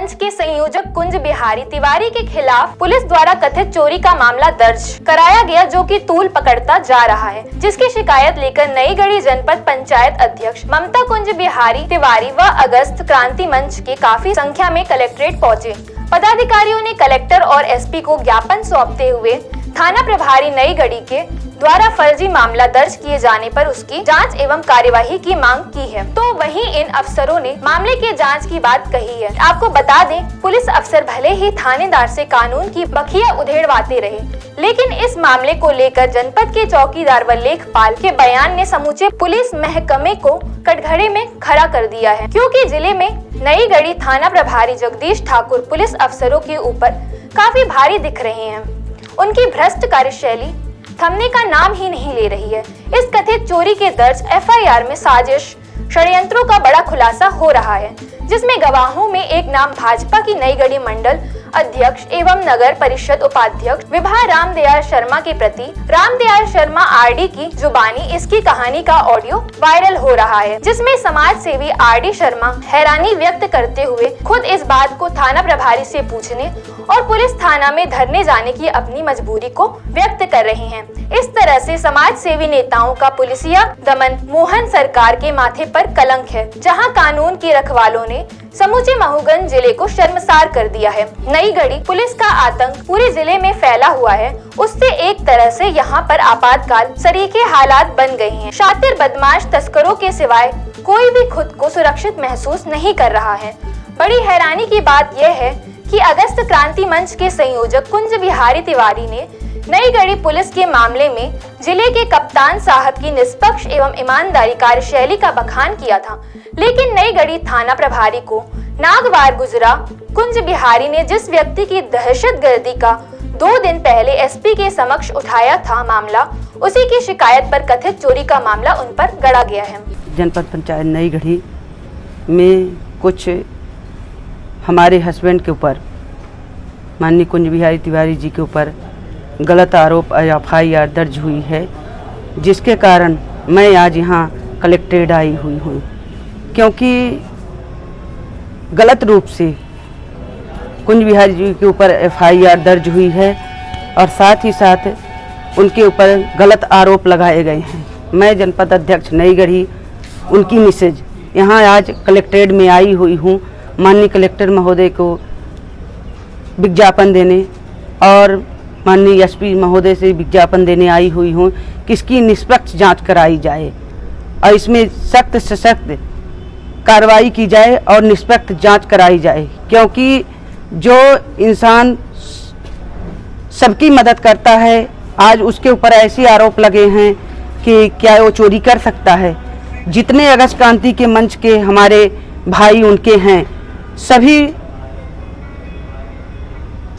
मंच के संयोजक कुंज बिहारी तिवारी के खिलाफ पुलिस द्वारा कथित चोरी का मामला दर्ज कराया गया, जो कि तूल पकड़ता जा रहा है, जिसकी शिकायत लेकर नईगढ़ी जनपद पंचायत अध्यक्ष ममता कुंज बिहारी तिवारी व अगस्त क्रांति मंच के काफी संख्या में कलेक्ट्रेट पहुँचे। पदाधिकारियों ने कलेक्टर और एसपी को ज्ञापन सौंपते हुए थाना प्रभारी नईगढ़ी के द्वारा फर्जी मामला दर्ज किए जाने पर उसकी जांच एवं कार्यवाही की मांग की है। तो वहीं इन अफसरों ने मामले के जांच की बात कही है। आपको बता दें, पुलिस अफसर भले ही थानेदार से कानून की बखिया उधेड़वाते रहे, लेकिन इस मामले को लेकर जनपद के चौकीदार व लेखपाल के बयान ने समूचे पुलिस महकमे को कटघरे में खड़ा कर दिया है, क्योंकि जिले में नईगढ़ी थाना प्रभारी जगदीश ठाकुर पुलिस अफसरों के ऊपर काफी भारी दिख रहे हैं। उनकी भ्रष्ट कार्यशैली थमने का नाम ही नहीं ले रही है। इस कथित चोरी के दर्ज एफआईआर में साजिश षड्यंत्रों का बड़ा खुलासा हो रहा है, जिसमें गवाहों में एक नाम भाजपा की नईगढ़ी मंडल अध्यक्ष एवं नगर परिषद उपाध्यक्ष विभा रामदयाल शर्मा के प्रति रामदयाल शर्मा आरडी की जुबानी इसकी कहानी का ऑडियो वायरल हो रहा है, जिसमें समाज सेवी आरडी शर्मा हैरानी व्यक्त करते हुए खुद इस बात को थाना प्रभारी से पूछने और पुलिस थाना में धरने जाने की अपनी मजबूरी को व्यक्त कर रहे हैं। इस तरह से समाज सेवी नेताओं का पुलिसिया दमन मोहन सरकार के माथे पर कलंक है, जहां कानून के रखवालों ने समूचे महोगंज जिले को शर्मसार कर दिया है। नईगढ़ी पुलिस का आतंक पूरे जिले में फैला हुआ है, उससे एक तरह से यहाँ पर आपातकाल सरीखे हालात बन गए हैं। शातिर बदमाश तस्करों के सिवाय कोई भी खुद को सुरक्षित महसूस नहीं कर रहा है। बड़ी हैरानी की बात यह है कि अगस्त क्रांति मंच के संयोजक कुंज बिहारी तिवारी ने नईगढ़ी पुलिस के मामले में जिले के कप्तान साहब की निष्पक्ष एवं ईमानदारी कार्यशैली का बखान किया था, लेकिन नईगढ़ी थाना प्रभारी को नागवार गुजरा कुंज बिहारी ने जिस व्यक्ति की दहशतगर्दी का 2 दिन पहले एसपी के समक्ष उठाया था मामला, उसी की शिकायत पर कथित चोरी का मामला उन पर गढ़ा गया है। जनपद पंचायत नईगढ़ी में कुछ हमारे हस्बैंड के ऊपर माननीय कुंज बिहारी तिवारी जी के ऊपर गलत आरोप एफआईआर दर्ज हुई है, जिसके कारण मैं आज यहाँ कलेक्ट्रेट आई हुई हूँ, क्योंकि गलत रूप से कुंज बिहारी जी के ऊपर एफआईआर दर्ज हुई है और साथ ही साथ उनके ऊपर गलत आरोप लगाए गए हैं। मैं जनपद अध्यक्ष नईगढ़ी उनकी मिसेज यहाँ आज कलेक्ट्रेट में आई हुई हूँ माननीय कलेक्टर महोदय को विज्ञापन देने और माननीय एसपी महोदय से विज्ञापन देने आई हुई हूँ कि इसकी निष्पक्ष जांच कराई जाए और इसमें सख्त से सख्त कार्रवाई की जाए और निष्पक्ष जांच कराई जाए, क्योंकि जो इंसान सबकी मदद करता है आज उसके ऊपर ऐसे आरोप लगे हैं कि क्या वो चोरी कर सकता है। जितने अगस्त क्रांति के मंच के हमारे भाई उनके हैं, सभी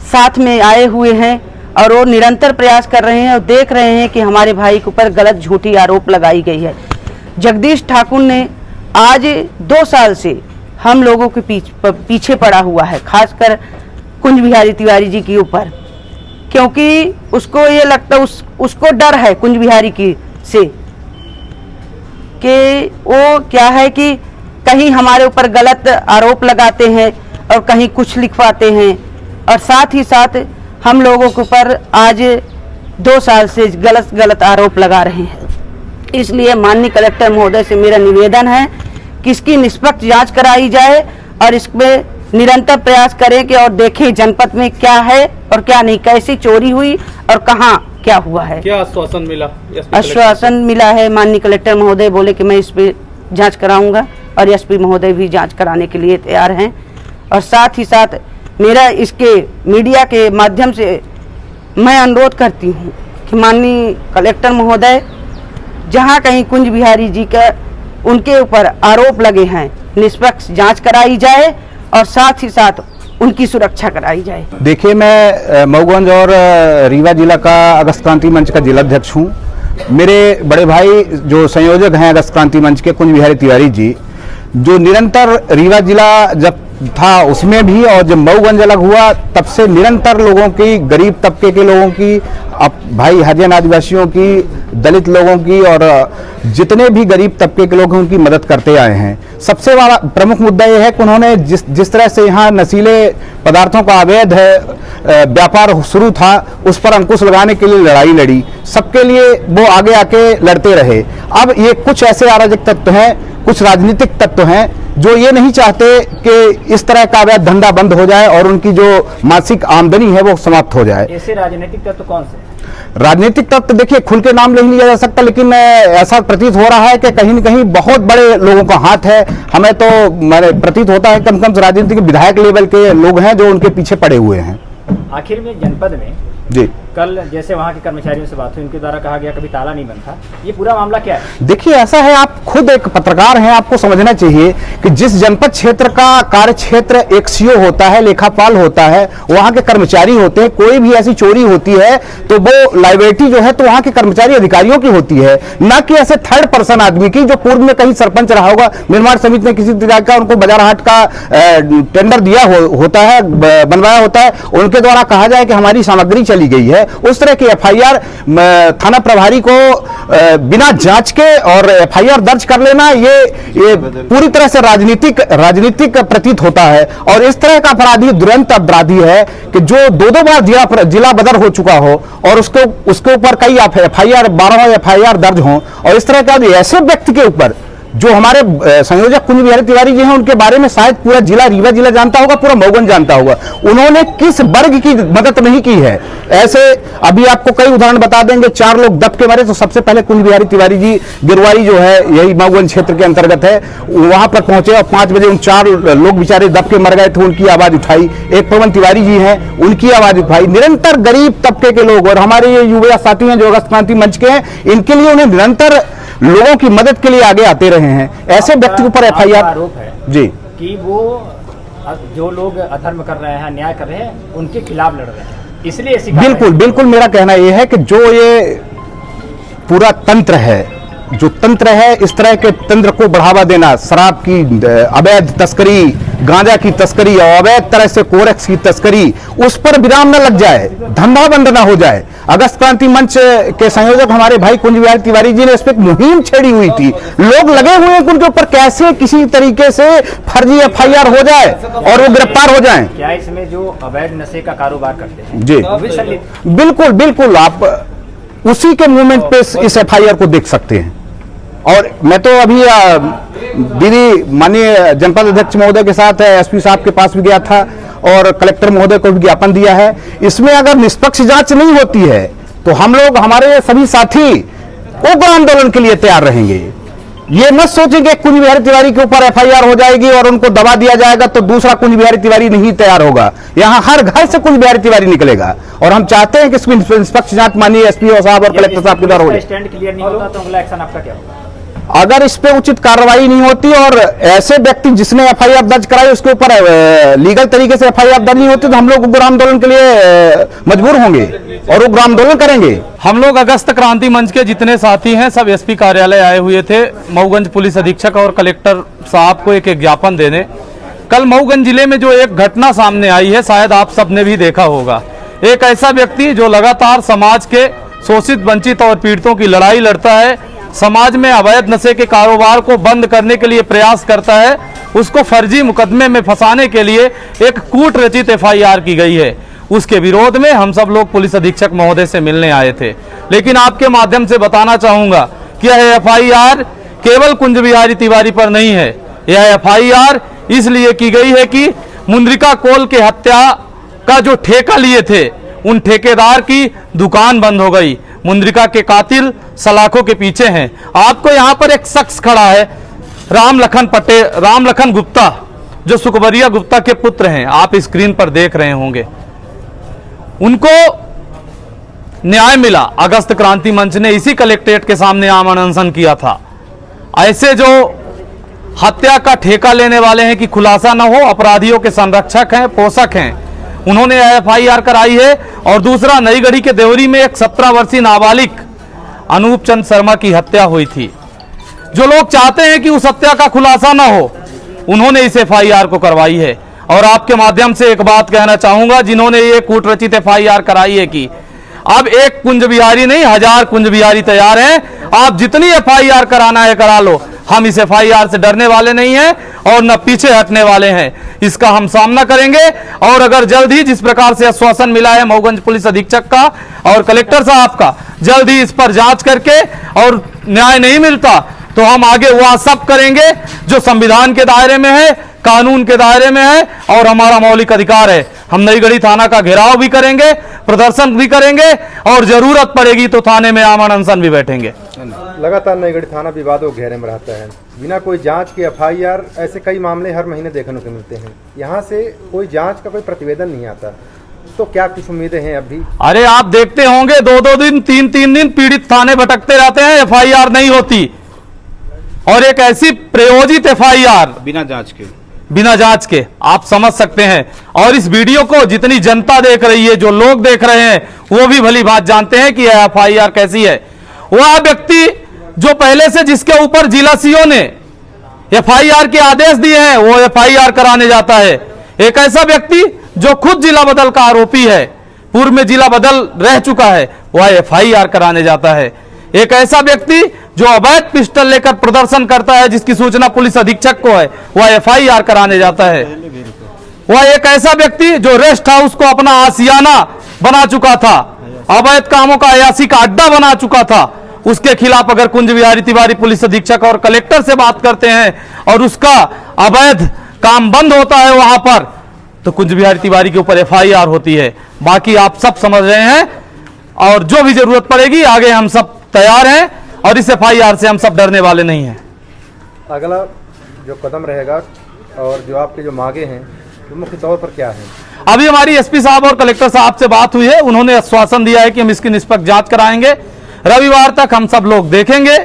साथ में आए हुए हैं और वो निरंतर प्रयास कर रहे हैं और देख रहे हैं कि हमारे भाई के ऊपर गलत झूठी आरोप लगाई गई है। जगदीश ठाकुर ने आज 2 साल से हम लोगों के पीछे पड़ा हुआ है, खासकर कुंज बिहारी तिवारी जी के ऊपर, क्योंकि उसको ये लगता उसको डर है कुंज बिहारी की से कि वो क्या है कि कहीं हमारे ऊपर गलत आरोप लगाते हैं और कहीं कुछ लिखवाते हैं और साथ ही साथ हम लोगों के ऊपर आज 2 साल से गलत आरोप लगा रहे हैं। इसलिए माननीय कलेक्टर महोदय से मेरा निवेदन है कि इसकी निष्पक्ष जांच कराई जाए और इसमें निरंतर प्रयास करें कि और देखें जनपद में क्या है और क्या नहीं, कैसी चोरी हुई और कहाँ क्या हुआ है। क्या आश्वासन मिला? आश्वासन मिला है, माननीय कलेक्टर महोदय बोले कि मैं इस पे जांच कराऊंगा और एसपी महोदय भी जांच कराने के लिए तैयार हैं। और साथ ही साथ मेरा इसके मीडिया के माध्यम से मैं अनुरोध करती हूँ कि माननीय कलेक्टर महोदय जहाँ कहीं कुंज बिहारी जी का उनके ऊपर आरोप लगे हैं, निष्पक्ष जांच कराई जाए और साथ ही साथ उनकी सुरक्षा कराई जाए। देखिए, मैं मऊगंज और रीवा जिला का अगस्त क्रांति मंच का जिलाध्यक्ष हूँ। मेरे बड़े भाई जो संयोजक हैं अगस्त क्रांति मंच के कुंज बिहारी तिवारी जी, जो निरंतर रीवा जिला जब था उसमें भी और जब मऊगंज अलग हुआ तब से निरंतर लोगों की, गरीब तबके के लोगों की, अब भाई हरिजन आदिवासियों की दलित लोगों की और जितने भी गरीब तबके के लोग हैं उनकी मदद करते आए हैं। सबसे बड़ा प्रमुख मुद्दा यह है कि उन्होंने जिस तरह से यहाँ नशीले पदार्थों का अवैध व्यापार शुरू था उस पर अंकुश लगाने के लिए लड़ाई लड़ी, सबके लिए वो आगे आके लड़ते रहे। अब ये कुछ ऐसे अराजक तत्व हैं, कुछ राजनीतिक तत्व हैं जो ये नहीं चाहते कि इस तरह का अवैध धंधा बंद हो जाए और उनकी जो मासिक आमदनी है वो समाप्त हो जाए। ऐसे राजनीतिक तत्व कौन से? राजनीतिक तत्व देखिए खुल के नाम नहीं लिया जा सकता, लेकिन ऐसा प्रतीत हो रहा है कि कहीं न कहीं बहुत बड़े लोगों का हाथ है। हमें तो प्रतीत होता है कम से राजनीतिक विधायक लेवल के लोग हैं जो उनके पीछे पड़े हुए हैं। आखिर में जनपद में जी कल जैसे वहाँ के कर्मचारियों से बात हुई, उनके द्वारा कहा गया कभी ताला नहीं बंद था, ये पूरा मामला क्या है? देखिए ऐसा है, आप खुद एक पत्रकार हैं, आपको समझना चाहिए कि जिस जनपद क्षेत्र का कार्य क्षेत्र एक सीओ होता है, लेखापाल होता है, वहां के कर्मचारी होते हैं, कोई भी ऐसी चोरी होती है तो वो लाइबिलिटी जो है तो वहां के कर्मचारी अधिकारियों की होती है, न कि ऐसे थर्ड पर्सन आदमी की जो पूर्व में कहीं सरपंच रहा होगा, निर्माण समिति ने किसी तरह का उनको बाजार हाट का टेंडर दिया होता है, बनवाया होता है, उनके द्वारा कहा जाए कि हमारी सामग्री चली गई है, उस तरह की एफआईआर थाना प्रभारी को बिना जांच के और एफआईआर दर्ज कर लेना ये पूरी तरह से राजनीतिक प्रतीत होता है। और इस तरह का अपराधी दुरंत अपराधी है कि जो दो बार जिला बदर हो चुका हो और उसके ऊपर कई एफआईआर 12 एफआईआर दर्ज हो, और इस तरह का ऐसे व्यक्ति के ऊपर जो हमारे संयोजक कुंज बिहारी तिवारी जी हैं उनके बारे में शायद पूरा रीवा जिला जानता होगा, पूरा मऊगंज जानता होगा, उन्होंने किस वर्ग की मदद नहीं की है। ऐसे अभी आपको कई उदाहरण बता देंगे, 4 लोग दब के मरे तो सबसे पहले कुंज बिहारी तिवारी जी गिरवाई जो है यही मऊगंज क्षेत्र के अंतर्गत है, वहां पर पहुंचे और 5 बजे उन 4 लोग बेचारे दब के मर गए थे, उनकी आवाज उठाई। एक पवन तिवारी जी हैं, उनकी आवाज उठाई। निरंतर गरीब तबके के लोग और हमारे ये युवा साथी हैं जो अगस्त क्रांति मंच के हैं, इनके लिए उन्हें निरंतर लोगों की मदद के लिए आगे आते रहे हैं। ऐसे व्यक्ति के ऊपर एफआईआर आरोप है जी कि वो जो लोग अधर्म कर रहे हैं, अन्याय कर रहे हैं, उनके खिलाफ लड़ रहे हैं, इसलिए ऐसी बिल्कुल मेरा कहना यह है कि जो ये पूरा तंत्र है, जो तंत्र है, इस तरह के तंत्र को बढ़ावा देना, शराब की अवैध तस्करी, गांजा की तस्करी और अवैध तरह से कोरेक्स की तस्करी, उस पर विराम न लग जाए, धंधा बंद न हो जाए। अगस्त क्रांति मंच के संयोजक हमारे भाई कुंज बिहारी तिवारी जी ने इस पर एक मुहिम छेड़ी हुई थी। लोग लगे हुए हैं उनके ऊपर कैसे किसी तरीके से फर्जी एफआईआर हो जाए और वो गिरफ्तार हो जाएं। क्या इसमें जो अवैध नशे का कारोबार करते हैं जी बिल्कुल आप उसी के मूवमेंट पे इस एफआईआर को देख सकते हैं। और मैं तो अभी दीदी माननीय जनपद अध्यक्ष महोदय के साथ एसपी साहब के पास भी गया था और कलेक्टर महोदय को भी ज्ञापन दिया है। इसमें अगर निष्पक्ष जांच नहीं होती है तो हम लोग, हमारे सभी साथी उग्र आंदोलन के लिए तैयार रहेंगे। ये मत सोचेंगे कुंज बिहारी तिवारी के ऊपर एफआईआर हो जाएगी और उनको दबा दिया जाएगा तो दूसरा कुंज बिहारी तिवारी नहीं तैयार होगा। यहाँ हर घर से कुंज बिहारी तिवारी निकलेगा और हम चाहते हैं कि इसमें निष्पक्ष जांच माननीय एसपी साहब और कलेक्टर साहब के द्वारा हो। स्टैंड क्लियर नहीं होता तो अगला एक्शन आपका क्या होगा? अगर इस पे उचित कार्रवाई नहीं होती और ऐसे व्यक्ति जिसने एफआईआर दर्ज कराई उसके ऊपर लीगल तरीके से एफआईआर दर्ज नहीं होती तो हम लोग उग्र आंदोलन के लिए मजबूर होंगे और उग्र आंदोलन करेंगे। हम लोग अगस्त क्रांति मंच के जितने साथी हैं सब एसपी कार्यालय आए हुए थे मऊगंज पुलिस अधीक्षक और कलेक्टर साहब को एक ज्ञापन देने। कल मऊगंज जिले में जो एक घटना सामने आई है शायद आप सबने भी देखा होगा। एक ऐसा व्यक्ति जो लगातार समाज के शोषित, वंचित और पीड़ितों की लड़ाई लड़ता है, समाज में अवैध नशे के कारोबार को बंद करने के लिए प्रयास करता है, उसको फर्जी मुकदमे में फंसाने के लिए एक कूट रचित एफआईआर की गई है। उसके विरोध में हम सब लोग पुलिस अधीक्षक महोदय से मिलने आए थे। लेकिन आपके माध्यम से बताना चाहूंगा कि यह एफआईआर केवल कुंज बिहारी तिवारी पर नहीं है। यह एफआईआर इसलिए की गई है कि मुंद्रिका कोल के हत्या का जो ठेका लिए थे उन ठेकेदार की दुकान बंद हो गई। मुंद्रिका के कातिल सलाखों के पीछे हैं। आपको यहाँ पर एक शख्स खड़ा है, राम लखन गुप्ता, जो सुखबरिया गुप्ता के पुत्र हैं, आप स्क्रीन पर देख रहे होंगे। उनको न्याय मिला। अगस्त क्रांति मंच ने इसी कलेक्ट्रेट के सामने आमरण अनशन किया था। ऐसे जो हत्या का ठेका लेने वाले हैं कि खुलासा न हो, अपराधियों के संरक्षक हैं, पोषक हैं, उन्होंने एफआईआर कराई है। और दूसरा, नई गढ़ी के देवरी में एक 17 वर्षीय नाबालिग अनूप चंद शर्मा की हत्या हुई थी। जो लोग चाहते हैं कि उस हत्या का खुलासा न हो, उन्होंने इस एफआईआर को करवाई है। और आपके माध्यम से एक बात कहना चाहूंगा, जिन्होंने ये कूटरचित एफआईआर कराई है कि अब एक कुंज बिहारी नहीं, 1000 कुंज बिहारी तैयार हैं। आप जितनी एफआईआर कराना है करा लो, हम इस एफआईआर से डरने वाले नहीं हैं और न पीछे हटने वाले हैं। इसका हम सामना करेंगे और अगर जल्द ही जिस प्रकार से आश्वासन मिला है मऊगंज पुलिस अधीक्षक का और कलेक्टर साहब का, जल्द ही इस पर जांच करके और न्याय नहीं मिलता तो हम आगे वह सब करेंगे जो संविधान के दायरे में है, कानून के दायरे में है और हमारा मौलिक अधिकार है। हम नईगढ़ी थाना का घेराव भी करेंगे, प्रदर्शन भी करेंगे और जरूरत पड़ेगी तो थाने में आमरण अनशन भी बैठेंगे। लगातार नईगढ़ी थाना विवादों के घेरे में रहता है, बिना कोई जांच के एफआईआर, ऐसे कई मामले हर महीने देखने को मिलते हैं। यहाँ से कोई जांच का कोई प्रतिवेदन नहीं आता, तो क्या कुछ उम्मीदें हैं अभी? अरे आप देखते होंगे 2-2 दिन 3-3 दिन पीड़ित थाने भटकते रहते हैं, एफआईआर नहीं होती। और एक ऐसी प्रयोजित एफआईआर बिना जांच के आप समझ सकते हैं। और इस वीडियो को जितनी जनता देख रही है, जो लोग देख रहे हैं, वो भी भली बात जानते हैं कि यह एफआईआर कैसी है। वह व्यक्ति जो पहले से जिसके ऊपर जिला सीओ ने एफआईआर के आदेश दिए हैं, वो एफआईआर कराने जाता है। एक ऐसा व्यक्ति जो खुद जिला बदल का आरोपी है, पूर्व में जिला बदल रह चुका है, वह एफआईआर कराने जाता है। एक ऐसा व्यक्ति जो अवैध पिस्टल लेकर प्रदर्शन करता है, जिसकी सूचना पुलिस अधीक्षक को है, वह एफआईआर कराने जाता है। वह एक ऐसा व्यक्ति जो रेस्ट हाउस को अपना आशियाना बना चुका था, अवैध कामों का अयासी का अड्डा बना चुका था, उसके खिलाफ अगर कुंज बिहारी तिवारी पुलिस अधीक्षक और कलेक्टर से बात करते हैं और उसका अवैध काम बंद होता है वहां पर, तो कुंज बिहारी तिवारी के ऊपर एफआईआर होती है। बाकी आप सब समझ रहे हैं और जो भी जरूरत पड़ेगी आगे हम सब तैयार हैं और इस एफआईआर से हम सब डरने वाले नहीं हैं। अगला जो कदम रहेगा और जो आपके जो मांगे हैं वो मुख्य तौर पर क्या है? अभी हमारी एसपी साहब और कलेक्टर साहब से बात हुई है, उन्होंने आश्वासन दिया है कि हम इसकी निष्पक्ष जांच कराएंगे। रविवार तक हम सब लोग देखेंगे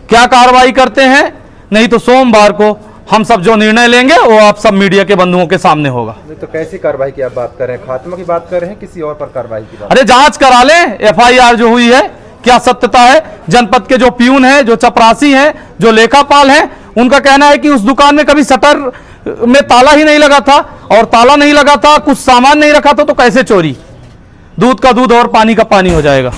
क्या कार्रवाई करते हैं, नहीं तो सोमवार को हम सब जो निर्णय लेंगे वो आप सब मीडिया के बंधुओं के सामने होगा। तो कैसी कार्रवाई की आप बात कर रहे हैं? खात्मा की बात कर रहे हैं, किसी और पर कार्रवाई की बात? अरे जांच करा लें, एफआईआर जो हुई है क्या सत्यता है। जनपद के जो प्यून हैं, जो चपरासी हैं, जो लेखापाल हैं, उनका कहना है कि उस दुकान में कभी शटर में ताला ही नहीं लगा था और ताला नहीं लगा था, कुछ सामान नहीं रखा था, तो कैसे चोरी? दूध का दूध और पानी का पानी हो जाएगा।